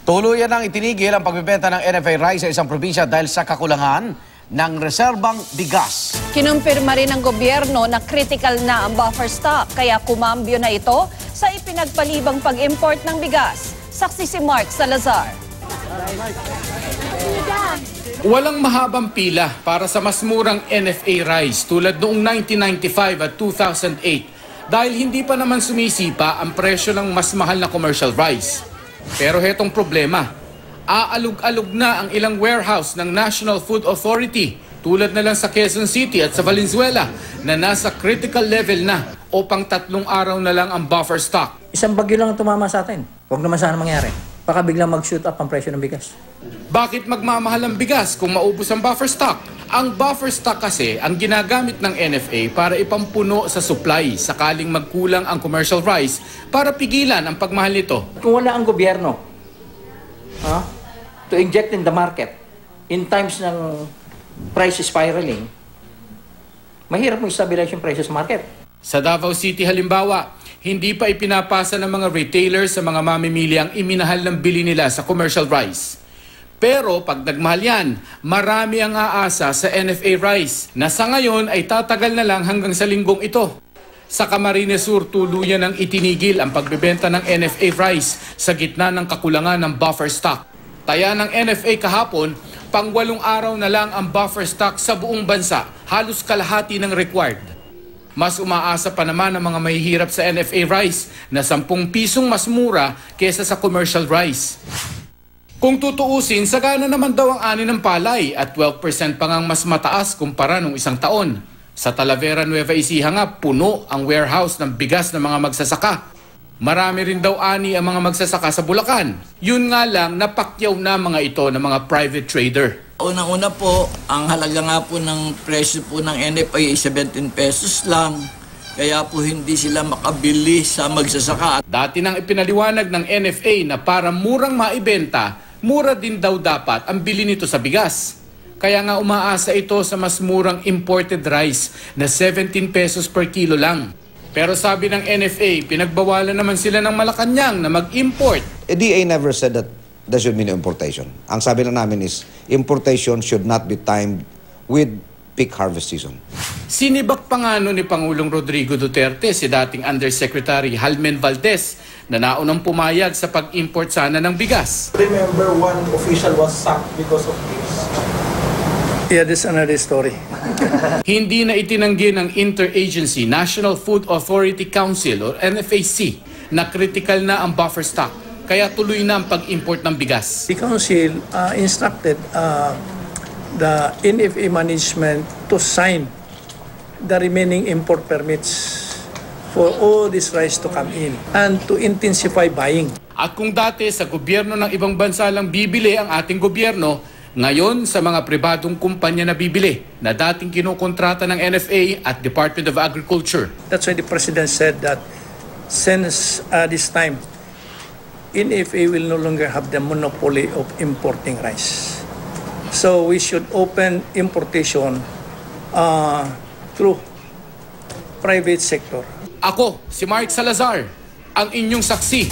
Tuluyan nang itinigil ang pagbebenta ng NFA rice sa isang probinsya dahil sa kakulangan ng reserbang bigas. Kinumpirma rin ng gobyerno na critical na ang buffer stock, kaya kumambyo na ito sa ipinagpalibang pag-import ng bigas. Saksi si Mark Salazar. Walang mahabang pila para sa mas murang NFA rice tulad noong 1995 at 2008 dahil hindi pa naman sumisipa ang presyo ng mas mahal na commercial rice. Pero hetong problema, aalog-alog na ang ilang warehouse ng National Food Authority tulad na lang sa Quezon City at sa Valenzuela na nasa critical level na o pang 3 araw na lang ang buffer stock. Isang bagyo lang tumama sa atin. Huwag naman sana mangyari. Baka biglang mag-shoot up ang presyo ng bigas. Bakit magmamahal ang bigas kung maubos ang buffer stock? Ang buffer stock kasi ang ginagamit ng NFA para ipampuno sa supply sakaling magkulang ang commercial rice para pigilan ang pagmahal nito. Kung wala ang gobyerno to inject in the market in times ng price spiraling, mahirap mo i-stabilize yung presyo sa market. Sa Davao City halimbawa, hindi pa ipinapasa ng mga retailers sa mga mamimili ang iminahal ng bili nila sa commercial rice. Pero pag nagmahal yan, marami ang aasa sa NFA rice na sa ngayon ay tatagal na lang hanggang sa linggong ito. Sa Camarines Sur, tuluyan ang itinigil ang pagbebenta ng NFA rice sa gitna ng kakulangan ng buffer stock. Taya ng NFA kahapon, pang 8 araw na lang ang buffer stock sa buong bansa, halos kalahati ng required. Mas umaasa pa naman ang mga mahihirap sa NFA rice na 10 pisong mas mura kesa sa commercial rice. Kung tutuusin, sagana naman daw ang ani ng palay at 12% pa ngang mas mataas kumpara nung isang taon. Sa Talavera, Nueva Ecija nga, puno ang warehouse ng bigas ng mga magsasaka. Marami rin daw ani ang mga magsasaka sa Bulacan. Yun nga lang, napakyaw na mga ito ng mga private trader. Unang-una po, ang halaga nga po ng presyo po ng NFA ay 17 pesos lang. Kaya po hindi sila makabili sa magsasaka. Dati nang ipinaliwanag ng NFA na para murang maibenta, mura din daw dapat ang bili nito sa bigas. Kaya nga umaasa ito sa mas murang imported rice na 17 pesos per kilo lang. Pero sabi ng NFA, pinagbawalan naman sila ng Malacanang na mag-import. DA never said that there should be no importation. Ang sabi lang namin is, importation should not be timed with peak harvest season. Sinibak pa nga ni Pangulong Rodrigo Duterte si dating Undersecretary Halmen Valdez na naunang pumayag sa pag-import sana ng bigas. Remember, one official was sacked because of this. Yeah, this is another story. Hindi na itinanggi ng Interagency National Food Authority Council o NFAC na critical na ang buffer stock, kaya tuloy na ang pag-import ng bigas. The council instructed the NFA management to sign the remaining import permits for all this rice to come in and to intensify buying. At kung dati sa gobyerno ng ibang bansa lang bibili ang ating gobyerno, ngayon sa mga pribadong kumpanya na bibili na dating kinukontrata ng NFA at Department of Agriculture. That's why the President said that since this time, NFA will no longer have the monopoly of importing rice. So we should open importation through private sector. Ako, si Mark Salazar, ang inyong saksi